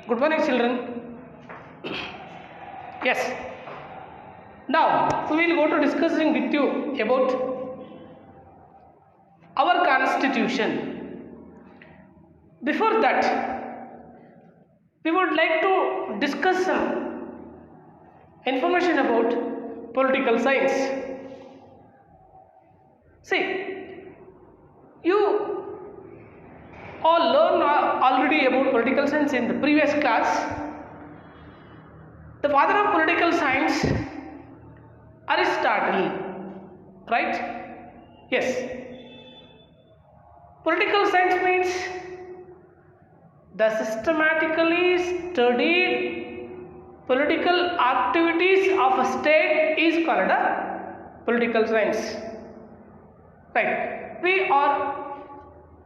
Good morning, children. Yes. Now we will go to discussing with you about our constitution. Before that, we would like to discuss some information about political science. See, you all learned already about political science in the previous class. The father of political science, Aristotle, right? Yes. Political science means the systematically studied political activities of a state is called a political science. Right. We are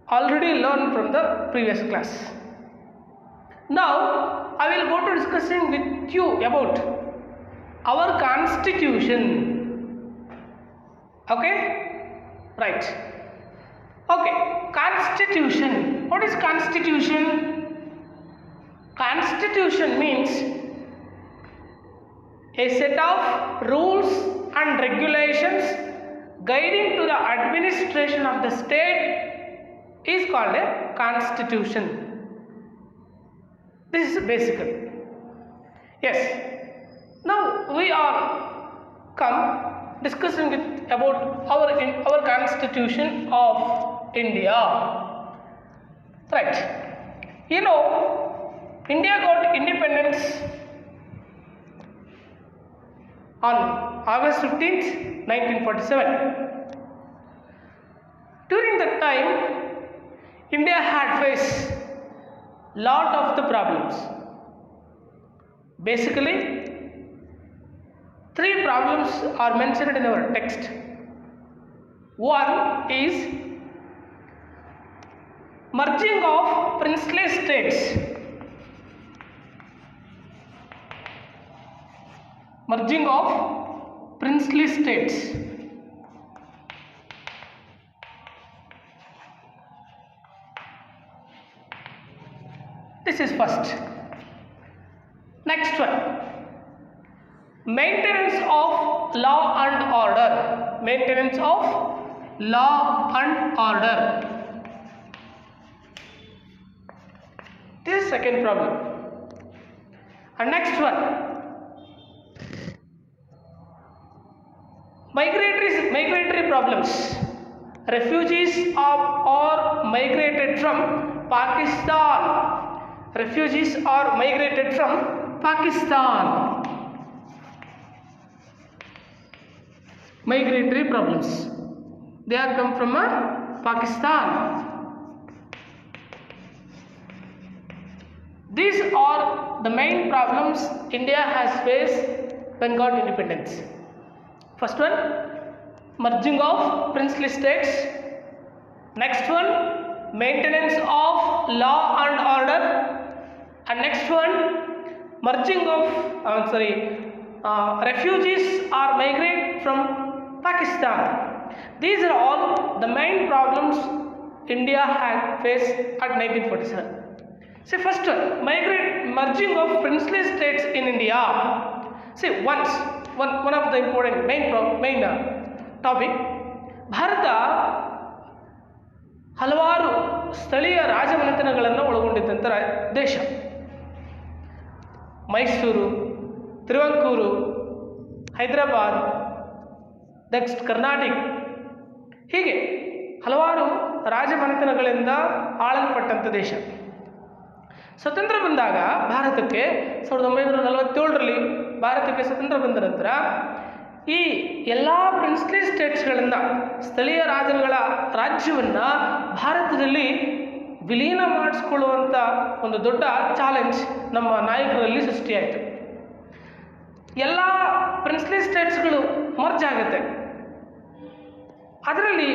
already learned from the previous class. Now I will go to discussing with you about our constitution. Okay? Right. Okay. Constitution. What is constitution? Constitution means a set of rules and regulations guiding to the administration of the state is called a constitution. This is basically. Yes. Now we are come discussing about our constitution of India. Right. You know, India got independence on August 15th, 1947. During that time, India had faced lot of the problems. Basically, 3 problems are mentioned in our text. One is merging of princely states. Merging of princely states. This is first. Next one. Maintenance of law and order. Maintenance of law and order. This is second problem. And next one. Migratory problems. Refugees are migrated from Pakistan. Refugees are migrated from Pakistan. Migratory problems. They are come from Pakistan. These are the main problems India has faced when got independence. First one, merging of princely states. Next one, maintenance of law and order. And next one, merging of refugees are migrated from Pakistan. These are all the main problems India had faced at 1947. See, first one, merging of princely states in India. See, one of the important main topic. Bharat ಹಲವಾರು ಸ್ಥಳೀಯ ರಾಜಮನೆತನಗಳನ್ನು ಒಳಗೊಂಡಿದ್ದಂಥ ದೇಶ. Mysuru, ತಿರುವಂಕೂರು, Hyderabad, next Karnataka, ಹೀಗೆ ಹಲವಾರು ರಾಜಮನೆತನಗಳಿಂದ ಆಳಲ್ಪಟ್ಟಂಥ ದೇಶ. ಸ್ವತಂತ್ರ ಬಂದಾಗ ಭಾರತಕ್ಕೆ 1947ರಲ್ಲಿ ಭಾರತಕ್ಕೆ ಸ್ವತಂತ್ರ ಬಂದ ನಂತರ ಈ ಎಲ್ಲ ಪ್ರಿನ್ಸ್ಲಿ ಸ್ಟೇಟ್ಸ್ಗಳನ್ನು, ಸ್ಥಳೀಯ ರಾಜ್ಯವನ್ನು ಭಾರತದಲ್ಲಿ ವಿಲೀನ ಮಾಡಿಸ್ಕೊಳ್ಳುವಂಥ ಒಂದು ದೊಡ್ಡ ಚಾಲೆಂಜ್ ನಮ್ಮ ನಾಯಕರಲ್ಲಿ ಸೃಷ್ಟಿಯಾಯಿತು. ಎಲ್ಲ ಪ್ರಿನ್ಸ್ಲಿ ಸ್ಟೇಟ್ಸ್ಗಳು ಮರ್ಜ್ ಆಗುತ್ತೆ. ಅದರಲ್ಲಿ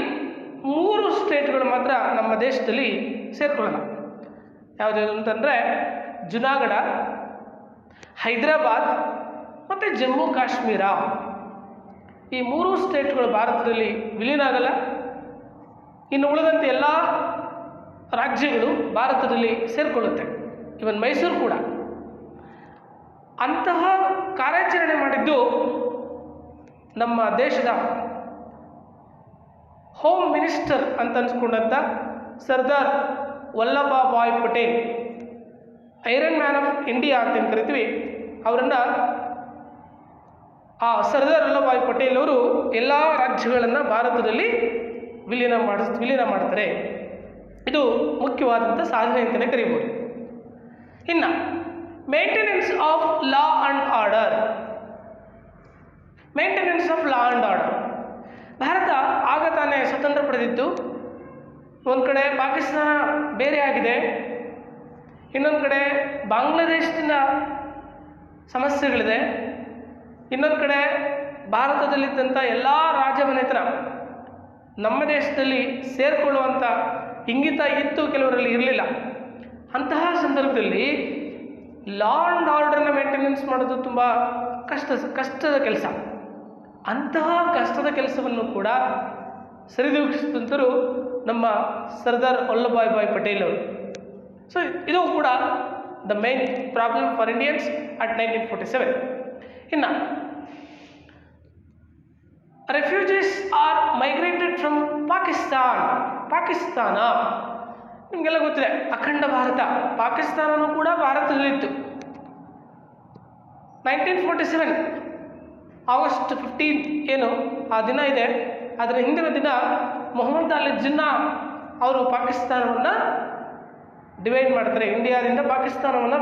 3 ಸ್ಟೇಟ್ಗಳು ಮಾತ್ರ ನಮ್ಮ ದೇಶದಲ್ಲಿ ಸೇರ್ಕೊಳ್ಳೋಣ. ಯಾವುದು ಅಂತಂದರೆ ಜುನಾಗಢ, ಹೈದರಾಬಾದ್ ಮತ್ತು ಜಮ್ಮು ಕಾಶ್ಮೀರ. ಈ 3 ಸ್ಟೇಟ್ಗಳು ಭಾರತದಲ್ಲಿ ವಿಲೀನ ಆಗಲ್ಲ. ಇನ್ನು ಉಳಿದಂತೆ ಎಲ್ಲ ರಾಜ್ಯಗಳು ಭಾರತದಲ್ಲಿ ಸೇರಿಕೊಳ್ಳುತ್ತೆ. ಇವನ್ ಮೈಸೂರು ಕೂಡ. ಅಂತಹ ಕಾರ್ಯಾಚರಣೆ ಮಾಡಿದ್ದು ನಮ್ಮ ದೇಶದ ಹೋಮ್ ಮಿನಿಸ್ಟರ್ ಅಂತ ಅನ್ಸ್ಕೊಂಡಂಥ Sardar Vallabhbhai Patel, iron man of India ಅಂತ ಏನು ಕರಿತೀವಿ, ಅವರನ್ನು ಆ ಸರ್ದಾರ್ ವಲ್ಲಭಭಾಯ್ ಪಟೇಲ್ ಅವರು ಎಲ್ಲ ರಾಜ್ಯಗಳನ್ನು ಭಾರತದಲ್ಲಿ ವಿಲೀನ ಮಾಡ್ತಾರೆ. ಇದು ಮುಖ್ಯವಾದಂಥ ಸಾಧನೆ ಅಂತಲೇ ಕರೀಬೋದು. ಇನ್ನು maintenance of law and order. Maintenance of law and order. Bharat ಆಗ ತಾನೇ ಸ್ವತಂತ್ರ ಪಡೆದಿತ್ತು. ಒಂದು ಕಡೆ ಪಾಕಿಸ್ತಾನ ಬೇರೆ ಆಗಿದೆ, ಇನ್ನೊಂದು ಕಡೆ ಬಾಂಗ್ಲಾದೇಶದಿಂದ ಸಮಸ್ಯೆಗಳಿದೆ, ಇನ್ನೊಂದು ಕಡೆ ಭಾರತದಲ್ಲಿದ್ದಂಥ ಎಲ್ಲ ರಾಜಮನೆತನ ನಮ್ಮ ದೇಶದಲ್ಲಿ ಸೇರಿಕೊಳ್ಳುವಂಥ ಇಂಗಿತ ಇತ್ತು, ಕೆಲವರಲ್ಲಿ ಇರಲಿಲ್ಲ. ಅಂತಹ ಸಂದರ್ಭದಲ್ಲಿ ಲಾ ಆ್ಯಂಡ್ ಆರ್ಡರ್ನ ಮೇಂಟೆನೆನ್ಸ್ ಮಾಡೋದು ತುಂಬ ಕಷ್ಟದ ಕೆಲಸ. ಅಂತಹ ಕಷ್ಟದ ಕೆಲಸವನ್ನು ಕೂಡ ಸರಿದೂಗಿಸಿದಂಥರು ನಮ್ಮ ಸರ್ದಾರ್ ವಲ್ಲಭಭಾಯ್ ಪಟೇಲ್ ಅವರು. ಸೊ ಇದು ಕೂಡ the main problem for Indians at 1947. ಇನ್ನು refugees are migrated from Pakistan. ನಿಮಗೆಲ್ಲ ಗೊತ್ತಿದೆ, ಅಖಂಡ ಭಾರತ, ಪಾಕಿಸ್ತಾನನೂ ಕೂಡ ಭಾರತದಲ್ಲಿತ್ತು. 1947 ಆಗಸ್ಟ್ 15 ಏನು ಆ ದಿನ ಇದೆ, ಅದರ ಹಿಂದಿನ ದಿನ ಮೊಹಮ್ಮದ್ ಅಲಿ ಜಿನ್ನಾ ಅವರು ಪಾಕಿಸ್ತಾನವನ್ನು ಡಿವೈಡ್ ಮಾಡ್ತಾರೆ. ಇಂಡಿಯಾದಿಂದ ಪಾಕಿಸ್ತಾನವನ್ನು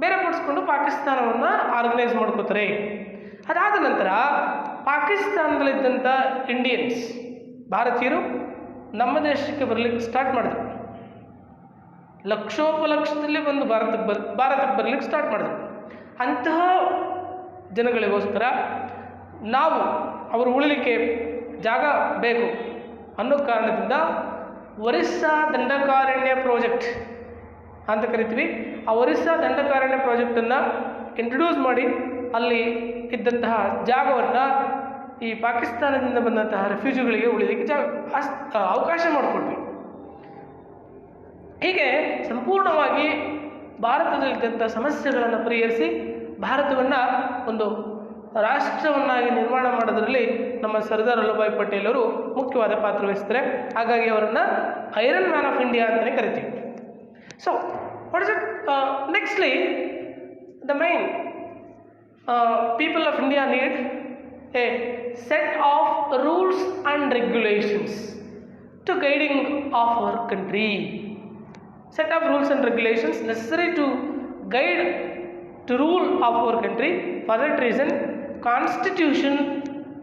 ಬೇರೆಪಡಿಸ್ಕೊಂಡು ಪಾಕಿಸ್ತಾನವನ್ನು ಆರ್ಗನೈಸ್ ಮಾಡ್ಕೋತಾರೆ. ಅದಾದ ನಂತರ ಪಾಕಿಸ್ತಾನದಲ್ಲಿದ್ದಂಥ ಇಂಡಿಯನ್ಸ್, ಭಾರತೀಯರು ನಮ್ಮ ದೇಶಕ್ಕೆ ಬರಲಿಕ್ಕೆ ಸ್ಟಾರ್ಟ್ ಮಾಡಿದ್ರು. ಲಕ್ಷೋಪಲಕ್ಷದಲ್ಲಿ ಬಂದು ಭಾರತಕ್ಕೆ ಬರಲಿಕ್ಕೆ ಸ್ಟಾರ್ಟ್ ಮಾಡಿದ್ರು. ಅಂತಹ ಜನಗಳಿಗೋಸ್ಕರ ನಾವು ಅವರು ಉಳಿಲಿಕ್ಕೆ ಜಾಗ ಬೇಕು ಅನ್ನೋ ಕಾರಣದಿಂದ ಒರಿಸ್ಸಾ ದಂಡಕಾರಣ್ಯ ಪ್ರಾಜೆಕ್ಟ್ ಅಂತ ಕರಿತೀವಿ. ಆ ಒರಿಸ್ಸಾ ದಂಡಕಾರಣ್ಯ ಪ್ರಾಜೆಕ್ಟನ್ನು ಇಂಟ್ರೊಡ್ಯೂಸ್ ಮಾಡಿ ಅಲ್ಲಿ ಇದ್ದಂತಹ ಜಾಗವನ್ನು ಈ ಪಾಕಿಸ್ತಾನದಿಂದ ಬಂದಂತಹ ರೆಫ್ಯೂಜಿಗಳಿಗೆ ಉಳಿಲಿಕ್ಕೆ ಅವಕಾಶ ಮಾಡಿಕೊಟ್ವಿ. ಹೀಗೆ ಸಂಪೂರ್ಣವಾಗಿ ಭಾರತದಲ್ಲಿದ್ದಂಥ ಸಮಸ್ಯೆಗಳನ್ನು ಪರಿಹರಿಸಿ ಭಾರತವನ್ನು ಒಂದು ರಾಷ್ಟ್ರವನ್ನಾಗಿ ನಿರ್ಮಾಣ ಮಾಡೋದರಲ್ಲಿ ನಮ್ಮ ಸರ್ದಾರ್ ವಲ್ಲಭಭಾಯ್ ಪಟೇಲ್ ಅವರು ಮುಖ್ಯವಾದ ಪಾತ್ರ ವಹಿಸ್ತಾರೆ. ಹಾಗಾಗಿ ಅವರನ್ನು ಐರನ್ ಮ್ಯಾನ್ ಆಫ್ ಇಂಡಿಯಾ ಅಂತಲೇ ಕರಿತೀವಿ. So what is it nextly the main people of India need a set of rules and regulations to guiding of our country. Set of rules and regulations necessary to guide to rule of our country. For that reason, Constitution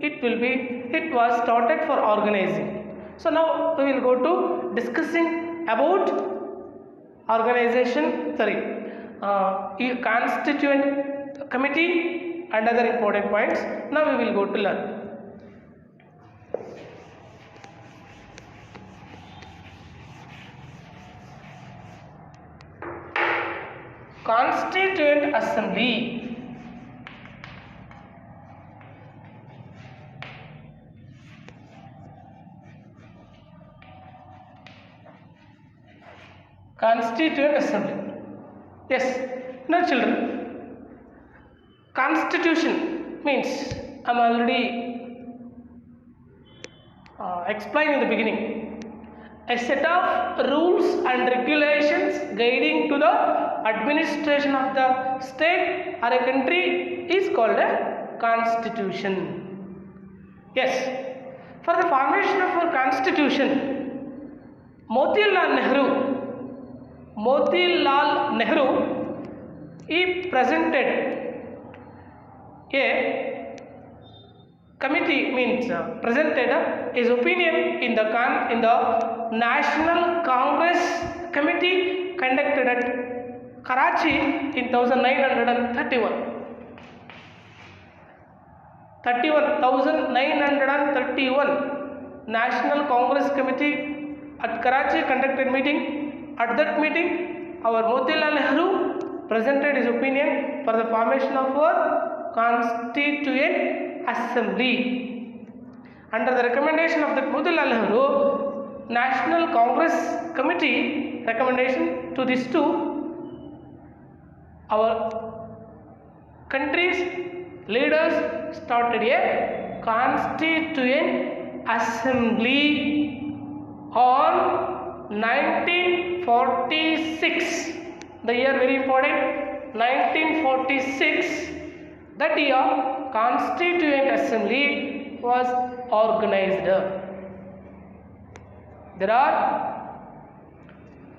it was started for organizing. So now we will go to discussing about organization. Constituent Committee and other important points. Now we will go to learn. Constituent Assembly. Constituent Assembly. Yes. Now children, Constitution means, I'm already explained in the beginning, a set of rules and regulations guiding to the administration of the state or a country is called a constitution. Yes, for the formation of our constitution, Motilal Nehru he presented a committee, means presented his opinion in the National Congress Committee conducted at Karachi in 1931. National Congress Committee at Karachi conducted meeting. At that meeting, our Motilal Nehru presented his opinion for the formation of our Constituent Assembly. Under the recommendation of the Motilal Nehru, National Congress Committee recommendation to this too, our country's leaders started a Constituent Assembly on 1946. The year very important, 1946. That year Constituent Assembly was organized. There are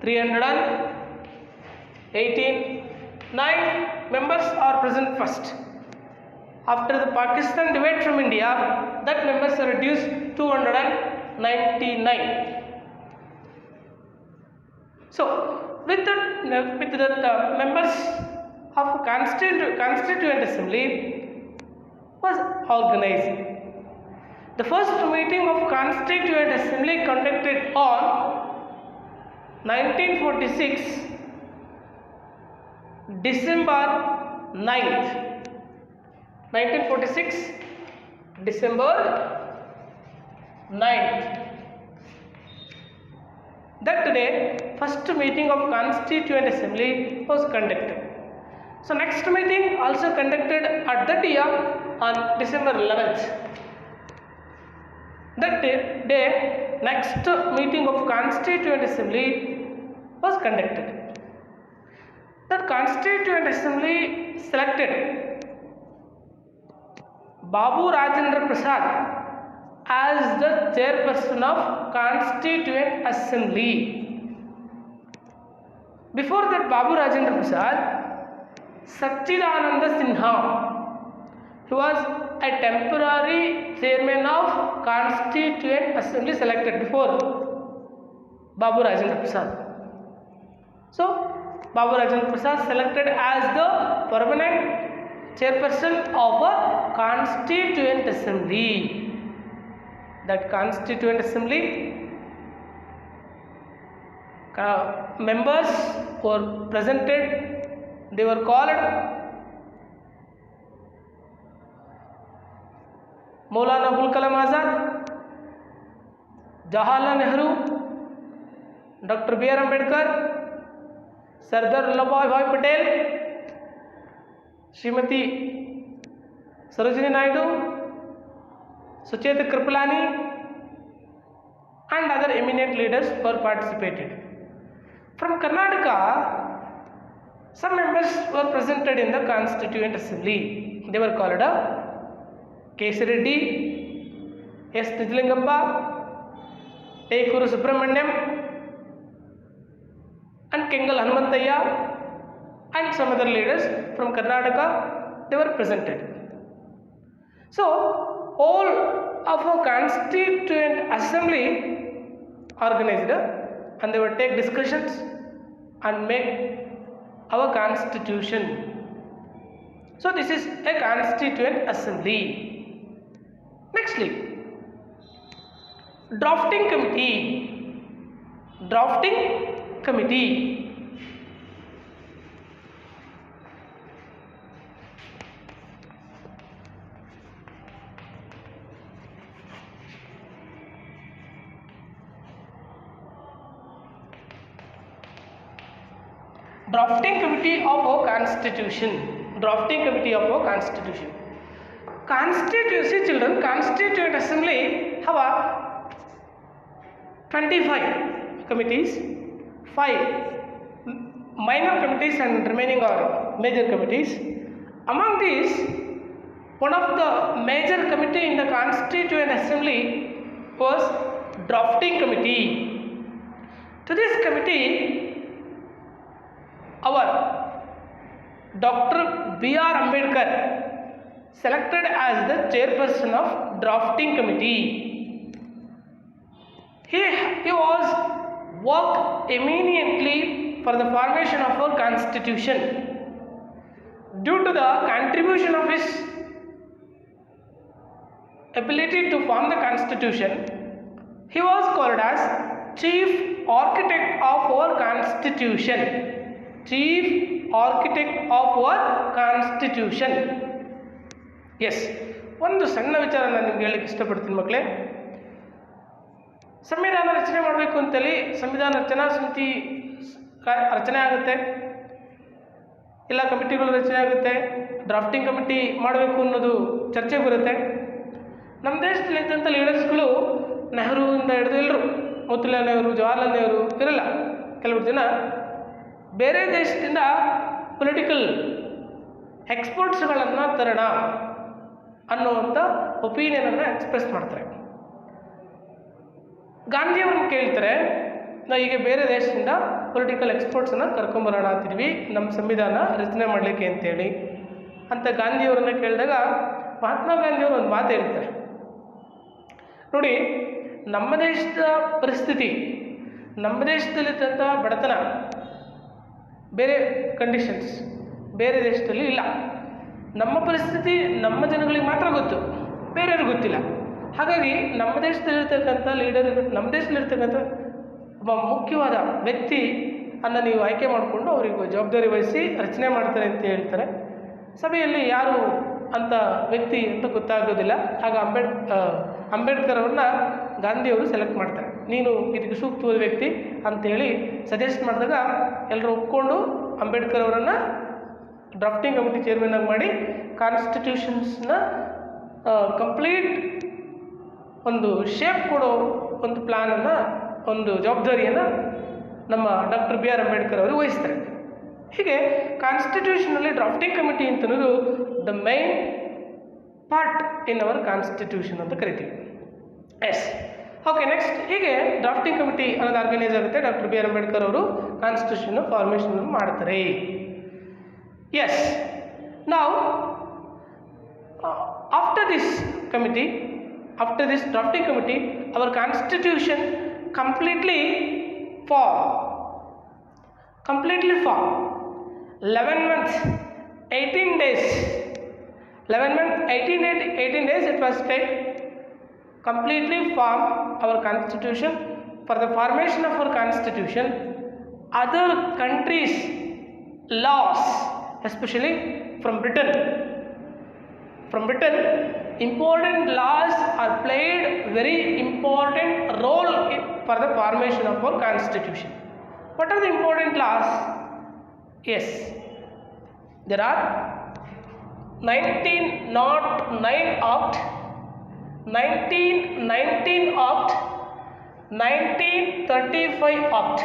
389 members are present first. After the Pakistan divide from India, that members are reduced to 299. So with that members of Constituent Assembly was organized. The first meeting of Constituent Assembly conducted on 1946 December 9th. 1946 December 9th. That day, first meeting of Constituent Assembly was conducted. So next meeting also conducted at that year on December 11th. That day, next meeting of Constituent Assembly was conducted. That Constituent Assembly selected Babu Rajendra Prasad as the chairperson of Constituent Assembly. Before that Babu Rajendra Prasad, Sachidananda Sinha, he was a temporary chairman of Constituent Assembly selected before Babu Rajendra Prasad. So Babu Rajendra Prasad selected as the permanent chairperson of a Constituent Assembly. That Constituent Assembly members were presented. They were called Maulana Abul Kalam Azad, Jawaharlal Nehru, Dr. B.R. Ambedkar, Sardar Vallabhbhai Patel, Srimati Sarojini Naidu, Sucheta Kripalani, and other eminent leaders were participated. From Karnataka, some members were presented in the Constituent Assembly. They were called K.C. Reddy, S. Nijlingappa, Ekuru Subramanyam, and Kengal Hanumanthayya, and some other leaders from Karnataka, they were presented. So all of our Constituent Assembly organized, and they would take discussions and make our constitution. So this is a Constituent Assembly. Nextly, drafting committee. Drafting committee. Drafting committee of our constitution. Drafting committee of our constitution. Constituency children, Constituent Assembly have 25 committees, 5 minor committees and remaining are major committees. Among these, one of the major committee in the Constituent Assembly was drafting committee. To this committee, our Dr. B.R. Ambedkar selected as the chairperson of drafting committee. He was worked eminently for the formation of our constitution. Due to the contribution of his ability to form the constitution, he was called as chief architect of our constitution. Chief architect of our constitution. Yes, ಒಂದು ಸಣ್ಣ ವಿಚಾರ ನಾನು ನಿಮ್ಗೆ ಹೇಳಲಿಕ್ಕೆ ಇಷ್ಟಪಡ್ತೀನಿ ಮಕ್ಕಳೇ. ಸಂವಿಧಾನ ರಚನೆ ಮಾಡಬೇಕು ಅಂತೇಳಿ ಸಂವಿಧಾನ ರಚನಾ ಸಮಿತಿ ರಚನೆ ಆಗುತ್ತೆ, ಇಲ್ಲ ಕಮಿಟಿಗಳು ರಚನೆ ಆಗುತ್ತೆ, ಡ್ರಾಫ್ಟಿಂಗ್ ಕಮಿಟಿ ಮಾಡಬೇಕು ಅನ್ನೋದು ಚರ್ಚೆಗೆ ಬರುತ್ತೆ. ನಮ್ಮ ದೇಶದಲ್ಲಿ ಇದ್ದಂಥ ಲೀಡರ್ಸ್ಗಳು ನೆಹರುವಿಂದ ಹಿಡಿದು ಎಲ್ಲರೂ, ಮೋತಿಲಾಲ್ ನೆಹರು, ಜವಾಹರ್ಲಾಲ್ ನೆಹರು ಇರಲ್ಲ, ಕೆಲವರು ಜನ ಬೇರೆ ದೇಶದಿಂದ ಪೊಲಿಟಿಕಲ್ ಎಕ್ಸ್ಪರ್ಟ್ಸ್ಗಳನ್ನು ತರೋಣ ಅನ್ನುವಂಥ ಒಪಿನಿಯನನ್ನು ಎಕ್ಸ್ಪ್ರೆಸ್ ಮಾಡ್ತಾರೆ. ಗಾಂಧಿಯವ್ರನ್ನ ಕೇಳ್ತಾರೆ, ನಾವು ಈಗ ಬೇರೆ ದೇಶದಿಂದ ಪೊಲಿಟಿಕಲ್ ಎಕ್ಸ್ಪರ್ಟ್ಸನ್ನು ಕರ್ಕೊಂಬರೋಣ ಅಂತಿದ್ವಿ ನಮ್ಮ ಸಂವಿಧಾನ ರಚನೆ ಮಾಡಲಿಕ್ಕೆ ಅಂತೇಳಿ ಅಂತ ಗಾಂಧಿಯವರನ್ನ ಕೇಳಿದಾಗ ಮಹಾತ್ಮ ಗಾಂಧಿಯವರು ಒಂದು ಮಾತು ಹೇಳ್ತಾರೆ, ನೋಡಿ ನಮ್ಮ ದೇಶದ ಪರಿಸ್ಥಿತಿ, ನಮ್ಮ ದೇಶದಲ್ಲಿದ್ದಂಥ ಬಡತನ, ಬೇರೆ ಕಂಡೀಷನ್ಸ್ ಬೇರೆ ದೇಶದಲ್ಲಿ ಇಲ್ಲ. ನಮ್ಮ ಪರಿಸ್ಥಿತಿ ನಮ್ಮ ಜನಗಳಿಗೆ ಮಾತ್ರ ಗೊತ್ತು, ಬೇರೆಯವ್ರಿಗೆ ಗೊತ್ತಿಲ್ಲ. ಹಾಗಾಗಿ ನಮ್ಮ ದೇಶದಲ್ಲಿರ್ತಕ್ಕಂಥ ನಮ್ಮ ದೇಶದಲ್ಲಿರ್ತಕ್ಕಂಥ ಒಬ್ಬ ಮುಖ್ಯವಾದ ವ್ಯಕ್ತಿ ಅನ್ನು ನೀವು ಆಯ್ಕೆ ಮಾಡಿಕೊಂಡು ಅವರಿಗೆ ಜವಾಬ್ದಾರಿ ವಹಿಸಿ ರಚನೆ ಮಾಡ್ತಾರೆ ಅಂತ ಹೇಳ್ತಾರೆ. ಸಭೆಯಲ್ಲಿ ಯಾರು ಅಂತ ವ್ಯಕ್ತಿ ಅಂತ ಗೊತ್ತಾಗೋದಿಲ್ಲ. ಆಗ ಅಂಬೇಡ್ಕರ್ ಅವ್ರನ್ನ ಗಾಂಧಿಯವರು ಸೆಲೆಕ್ಟ್ ಮಾಡ್ತಾರೆ, ನೀನು ಇದಕ್ಕೆ ಸೂಕ್ತವಾದ ವ್ಯಕ್ತಿ ಅಂತೇಳಿ ಸಜೆಸ್ಟ್ ಮಾಡಿದಾಗ ಎಲ್ಲರೂ ಒಪ್ಕೊಂಡು ಅಂಬೇಡ್ಕರ್ ಅವರನ್ನು ಡ್ರಾಫ್ಟಿಂಗ್ ಕಮಿಟಿ ಚೇರ್ಮನ್ ಆಗಿ ಮಾಡಿ ಕಾನ್ಸ್ಟಿಟ್ಯೂಷನ್ಸ್ನ ಕಂಪ್ಲೀಟ್ ಒಂದು ಶೇಪ್ ಕೊಡೋ ಒಂದು ಪ್ಲಾನನ್ನು, ಒಂದು ಜವಾಬ್ದಾರಿಯನ್ನು ನಮ್ಮ ಡಾಕ್ಟರ್ ಬಿ ಆರ್ ಅಂಬೇಡ್ಕರ್ ಅವರು ವಹಿಸ್ತಾರೆ. ಹೀಗೆ ಕಾನ್ಸ್ಟಿಟ್ಯೂಷನಲ್ಲಿ ಡ್ರಾಫ್ಟಿಂಗ್ ಕಮಿಟಿ ಅಂತನ್ನೋದು the main part in our constitution ಅಂತ ಕರಿತೀವಿ. Yes, okay. ನೆಕ್ಸ್ಟ್, ಹೀಗೆ ಡ್ರಾಫ್ಟಿಂಗ್ ಕಮಿಟಿ ಅನ್ನೋದು ಆರ್ಗನೈಸ್ ಆಗುತ್ತೆ. ಡಾಕ್ಟರ್ ಬಿ ಆರ್ ಅಂಬೇಡ್ಕರ್ ಅವರು ಕಾನ್ಸ್ಟಿಟ್ಯೂಷನ್ ಫಾರ್ಮೇಷನ್ ಮಾಡ್ತಾರೆ. ಎಸ್, ನಾವು after this committee, after this drafting committee, our constitution completely formed. 11 months 18 days 11 months 18 days it was take completely form our constitution. For the formation of our constitution, other countries laws, especially from Britain, important laws are played very important role for the formation of our constitution. What are the important laws? Yes, there are 1909 Act, 1919 Act, 1935 Act.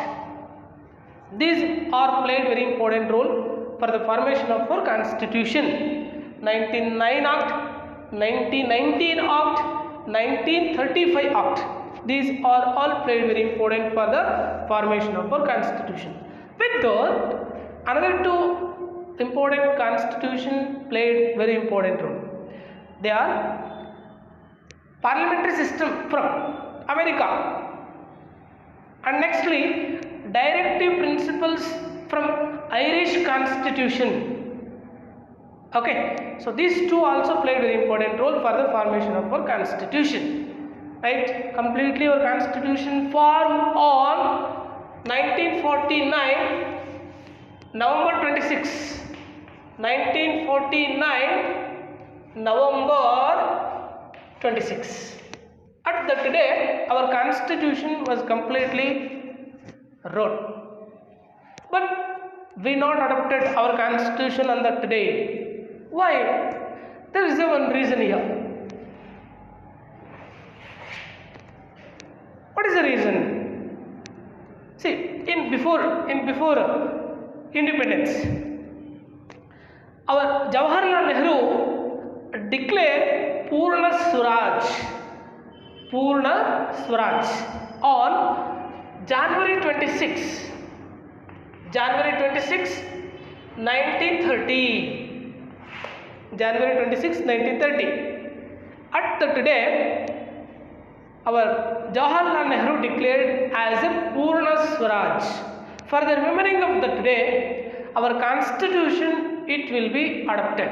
These are played very important role for the formation of our constitution. 1909 Act, 1919 Act, 1935 Act. These are all played very important for the formation of our constitution. With that, another two important constitution played very important role. They are parliamentary system from America, and nextly directive principles from Irish constitution. Okay, so these two also played very important role for the formation of our constitution. Right, completely our constitution formed on 1949 November 26, 1949 November 26. At that day our constitution was completely wrote, but we not adopted our constitution on that day. Why? There is one reason here. What is the reason? See, in before independence, our Jawaharlal Nehru declared Purna Swaraj on January 26, 1930. January 26, 1930. At that day, our Jawaharlal Nehru declared as a Purna Swaraj. For the remembering of that day, our constitution, it will be adopted.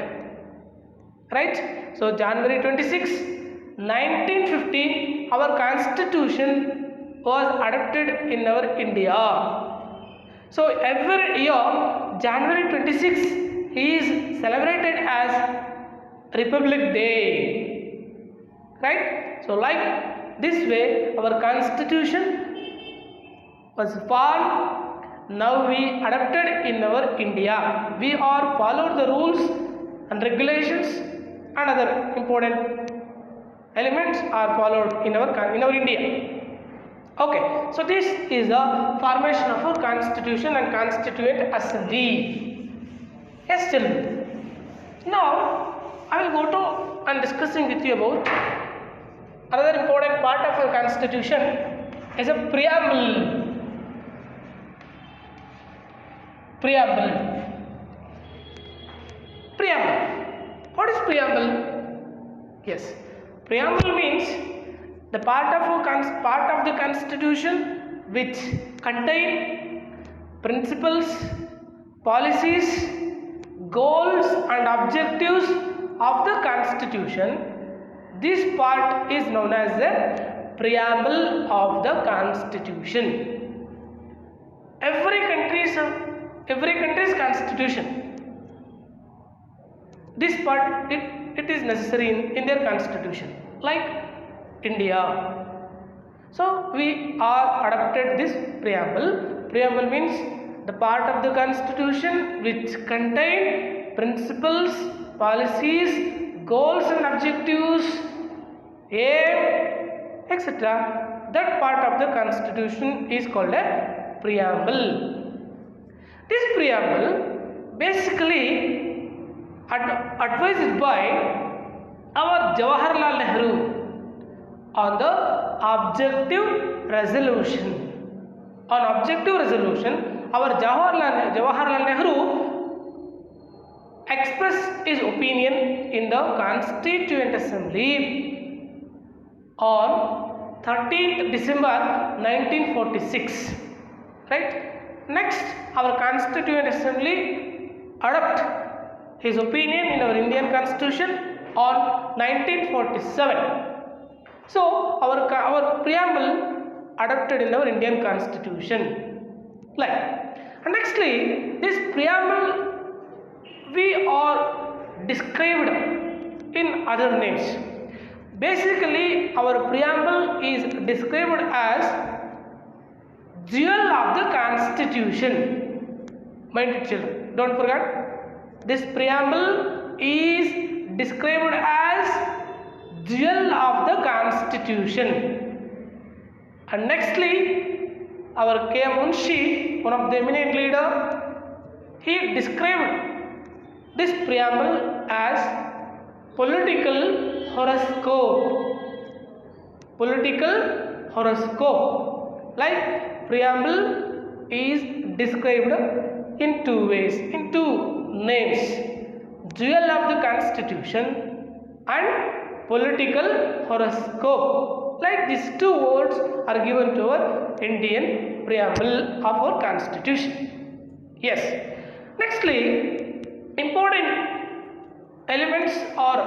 Right? So January 26, 1950, our constitution was adopted in our India. So every year, January 26 is celebrated as Republic Day. Right? So like this way, our constitution was formed now we adapted in our India. We are followed the rules and regulations and other important elements are followed in our India. Okay, so this is the formation of a constitution and constituent assembly. Yes, tell me. Now I will go to and discussing with you about another important part of a constitution is a preamble. Preamble. What is preamble? Yes, preamble means the part of the constitution which contain principles, policies, goals and objectives of the constitution. This part is known as the preamble of the constitution. Every country's constitution, this part it is necessary in their constitution, like India. So we are adopted this preamble. Preamble means the part of the constitution which contain principles, policies, goals and objectives, aim, etc. That part of the constitution is called a preamble. This preamble basically advised by our Jawaharlal Nehru on the objective resolution. On objective resolution, our Jawaharlal Nehru expressed his opinion in the Constituent Assembly on 13th December 1946. Right? Next, our Constituent Assembly adopt his opinion in our Indian Constitution on 1947. So our preamble adopted in our Indian Constitution. Like, and nextly, this preamble we are described in other names. Basically, our preamble is described as jewel of the Constitution. Mind children, don't forget. This preamble is described as jewel of the Constitution. And nextly, our K. Munshi, one of the eminent leader, he described this preamble as political horoscope. Political horoscope. Like preamble is described in two ways, in two names: jewel of the Constitution and political horoscope. Like these two words are given to our Indian preamble of our Constitution. Yes. Nextly, important elements are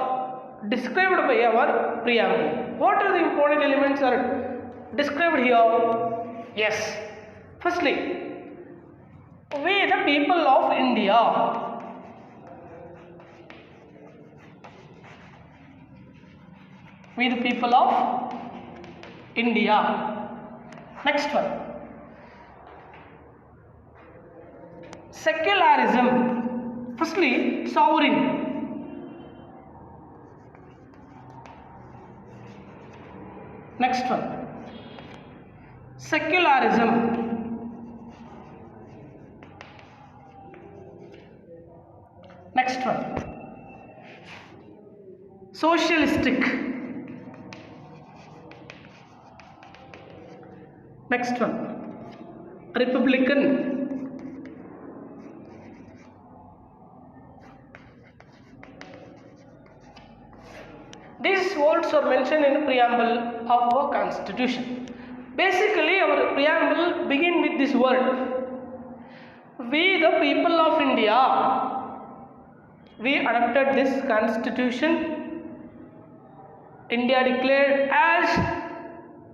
described by our preamble. What are the important elements are described here? Yes. Firstly, we the people of India. We the people of India. Next one. Secularism. Firstly, sovereign. Next one. Secularism. Next one. Socialistic. Next one. Republican. These words are mentioned in the preamble of our Constitution. Basically, our preamble begins with this word. We the people of India. We adopted this Constitution. India declared as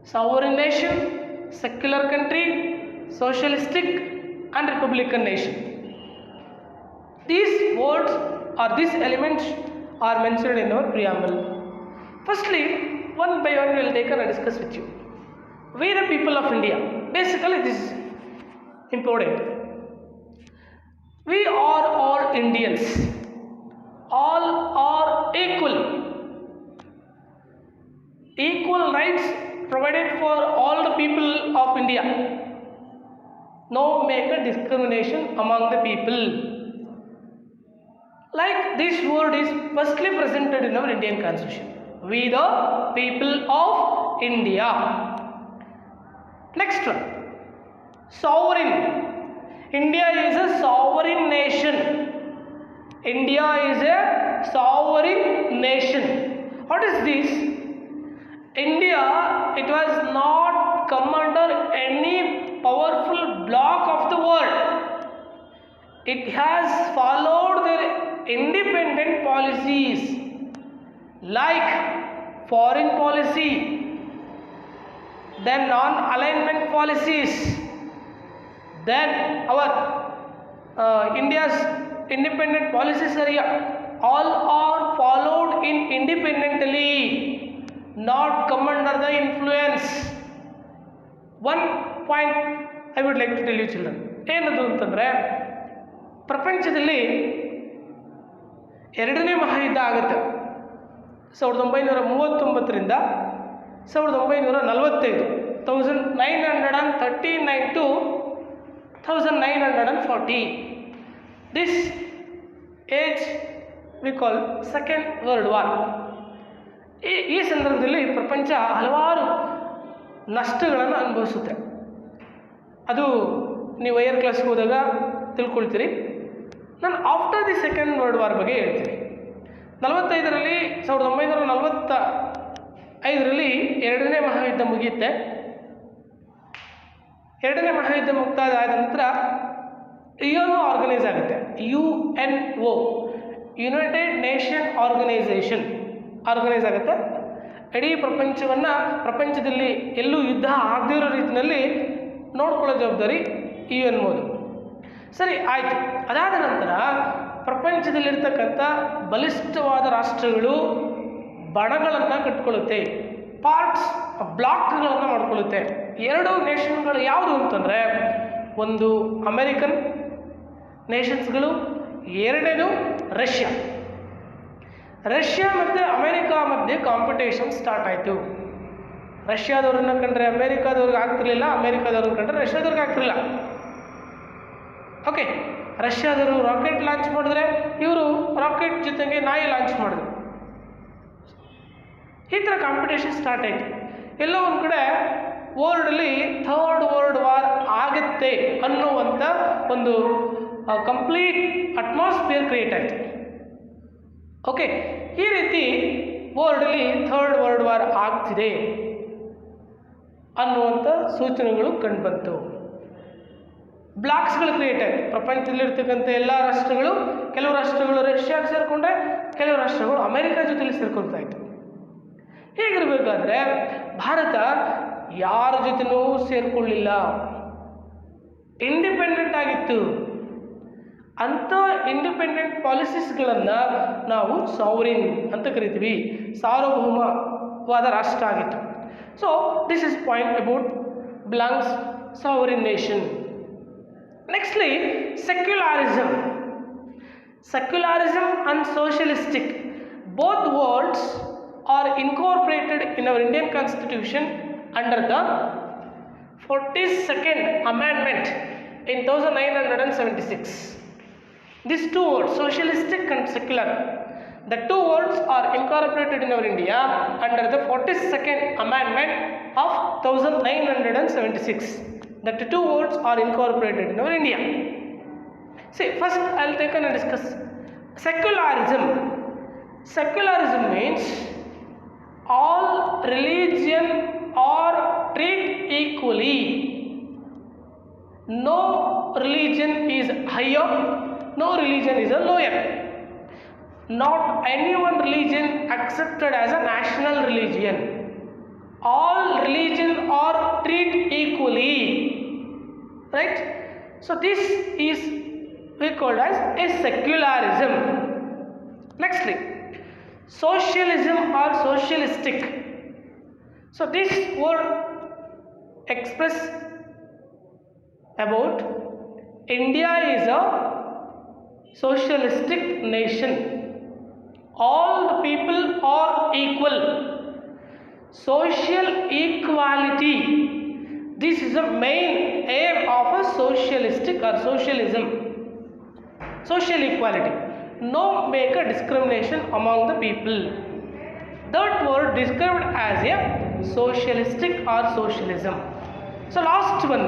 sovereign nation, secular country, socialistic and republican nation. These words or these elements are mentioned in our preamble. Firstly, one by one we will take and discuss with you. We the people of India. Basically, this is important. We are all Indians. All are equal. Equal rights provided for all the people of India. No make a discrimination among the people. Like this word is firstly presented in our Indian Constitution. We the people of India. Next one. Sovereign. India is a sovereign nation. India is a sovereign nation. What is this? India, it was not come under any powerful bloc of the world. It has followed their independent policies like foreign policy, then non-alignment policies, then our India's independent policies area, all are followed in independently, not come under the influence. One point I would like to tell you children, ಏನದು ಅಂತಂದರೆ ಪ್ರಪಂಚದಲ್ಲಿ ಎರಡನೇ ಮಹಾಯುದ್ಧ ಆಗುತ್ತೆ 1939ರಿಂದ 1945, 1939 to 1940. This age we call Second World War. ಈ ಸಂದರ್ಭದಲ್ಲಿ ಪ್ರಪಂಚ ಹಲವಾರು ನಷ್ಟಗಳನ್ನು ಅನುಭವಿಸುತ್ತೆ. ಅದು ನೀವು ಹೈಯರ್ ಕ್ಲಾಸ್ಗೆ ಹೋದಾಗ ತಿಳ್ಕೊಳ್ತೀರಿ. ನಾನು after the second world war ಬಗ್ಗೆ ಹೇಳ್ತೀನಿ. 1945ರಲ್ಲಿ ಎರಡನೇ ಮಹಾಯುದ್ಧ ಮುಗಿಯುತ್ತೆ. ಎರಡನೇ ಮಹಾಯುದ್ಧ ಮುಕ್ತಾಯ ಆದ ನಂತರ UN ಆರ್ಗನೈಸ್ ಆಗುತ್ತೆ. UNO, ಯುನೈಟೆಡ್ ನೇಷನ್ ಆರ್ಗನೈಸ್ ಆಗುತ್ತೆ. ಇಡೀ ಪ್ರಪಂಚದಲ್ಲಿ ಎಲ್ಲೂ ಯುದ್ಧ ಆಗದೇ ಇರೋ ರೀತಿಯಲ್ಲಿ ನೋಡ್ಕೊಳ್ಳೋ ಜವಾಬ್ದಾರಿ UNOದು. ಸರಿ ಆಯಿತು. ಅದಾದ ನಂತರ ಪ್ರಪಂಚದಲ್ಲಿರ್ತಕ್ಕಂಥ ಬಲಿಷ್ಠವಾದ ರಾಷ್ಟ್ರಗಳು ಬಣಗಳನ್ನು ಕಟ್ಕೊಳ್ಳುತ್ತೆ, ಬ್ಲಾಕ್ಗಳನ್ನು ಮಾಡ್ಕೊಳ್ಳುತ್ತೆ. ಎರಡು ನೇಷನ್ಗಳು ಯಾವುದು ಅಂತಂದರೆ, ಒಂದು ಅಮೆರಿಕನ್ ನೇಷನ್ಸ್ಗಳು, ಎರಡನೇದು ರಷ್ಯಾ ಮತ್ತು ಅಮೆರಿಕಾ ಮಧ್ಯೆ ಕಾಂಪಿಟೇಷನ್ ಸ್ಟಾರ್ಟ್ ಆಯಿತು. ರಷ್ಯಾದವ್ರನ್ನ ಕಂಡ್ರೆ ಅಮೆರಿಕಾದವ್ರಿಗೆ ಆಗ್ತಿರ್ಲಿಲ್ಲ, ಅಮೆರಿಕಾದವ್ರನ್ನ ಕಂಡ್ರೆ ರಷ್ಯಾದವ್ರಿಗೆ ಆಗ್ತಿರಲಿಲ್ಲ. ಓಕೆ, ರಷ್ಯಾದವರು ರಾಕೆಟ್ ಲಾಂಚ್ ಮಾಡಿದ್ರೆ ಇವರು ರಾಕೆಟ್ ಜೊತೆಗೆ ನಾಯಿ ಲಾಂಚ್ ಮಾಡಿದ್ರು. ಈ ಥರ ಕಾಂಪಿಟೇಷನ್ ಸ್ಟಾರ್ಟ್ ಆಯಿತು. ಎಲ್ಲೋ ಒಂದು ಕಡೆ ವರ್ಲ್ಡಲ್ಲಿ ಥರ್ಡ್ ವರ್ಲ್ಡ್ ವಾರ್ ಆಗುತ್ತೆ ಅನ್ನುವಂಥ ಒಂದು ಕಂಪ್ಲೀಟ್ ಅಟ್ಮಾಸ್ಫಿಯರ್ ಕ್ರಿಯೇಟ್ ಆಯಿತು. ಓಕೆ, ಈ ರೀತಿ ವರ್ಲ್ಡಲ್ಲಿ ಥರ್ಡ್ ವರ್ಲ್ಡ್ ವಾರ್ ಆಗ್ತಿದೆ ಅನ್ನುವಂಥ ಸೂಚನೆಗಳು ಕಂಡುಬಂತು. ಬ್ಲಾಕ್ಸ್ಗಳು ಕ್ರಿಯೇಟ್ ಆಯಿತು. ಪ್ರಪಂಚದಲ್ಲಿರ್ತಕ್ಕಂಥ ಎಲ್ಲ ರಾಷ್ಟ್ರಗಳು, ಕೆಲವು ರಾಷ್ಟ್ರಗಳು ರಷ್ಯಾಗೆ ಸೇರಿಕೊಂಡ್ರೆ, ಕೆಲವು ರಾಷ್ಟ್ರಗಳು ಅಮೆರಿಕ ಜೊತೆಲಿ ಸೇರ್ಕೊಳ್ತಾ ಇತ್ತು. ಹೀಗಿರಬೇಕಾದ್ರೆ ಭಾರತ ಯಾರ ಜೊತೆನೂ ಸೇರಿಕೊಳ್ಳಿಲ್ಲ, ಇಂಡಿಪೆಂಡೆಂಟ್ ಆಗಿತ್ತು. ಅಂಥ ಇಂಡಿಪೆಂಡೆಂಟ್ ಪಾಲಿಸೀಸ್ಗಳನ್ನು ನಾವು ಸಾವರಿನ್ ಅಂತ ಕರಿತೀವಿ. ಸಾರ್ವಭೌಮವಾದ ರಾಷ್ಟ್ರ ಆಗಿತ್ತು. So this is point about belongs sovereign nation. Nextly, secularism and socialistic, both words are incorporated in our Indian Constitution under the 42nd Amendment in 1976. These two words, socialistic and secular, the two words are incorporated in our India under the 42nd Amendment of 1976. That two words are incorporated in our India. See, first I'll take and discuss secularism. Secularism means all religion are treated equally. No religion is higher, no religion is a lower. Not any one religion accepted as a national religion. All religions are treated equally, right? So this is we called as a secularism. Nextly, socialism or socialistic. So this word express about India is a socialistic nation. All the people are equal. Social equality. This is the main aim of a socialistic or socialism. Social equality. No make a discrimination among the people. That word described as a socialistic or socialism. So last one,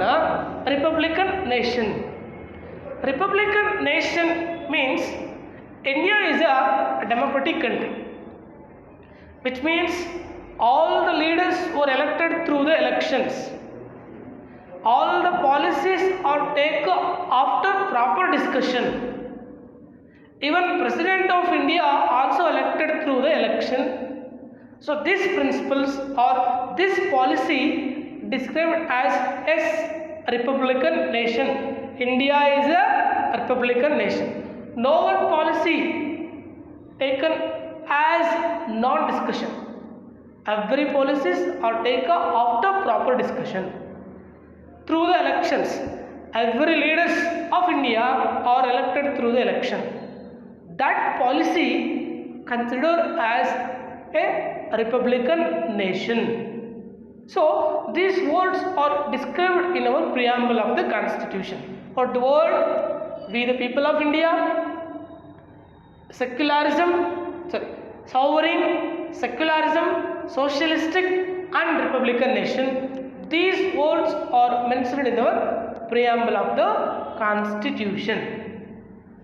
Republican nation. Republican nation means India is a democratic country, which means all the leaders were elected through the elections. All the policies are taken after proper discussion. Even President of India also elected through the election. So these principles or this policy described as Republican nation. India is a Republican nation. No one policy taken as non-discussion. Every policies are taken after proper discussion. Through the elections, every leaders of India are elected through the election. That policy considered as a Republican nation. So these words are described in our preamble of the Constitution. What the word? We the people of India, sovereign, secularism, socialistic and Republican nation. These words are mentioned in our preamble of the Constitution.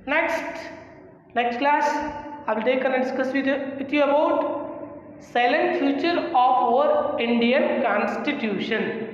Next class, I will take and discuss with you about silent future of our Indian Constitution.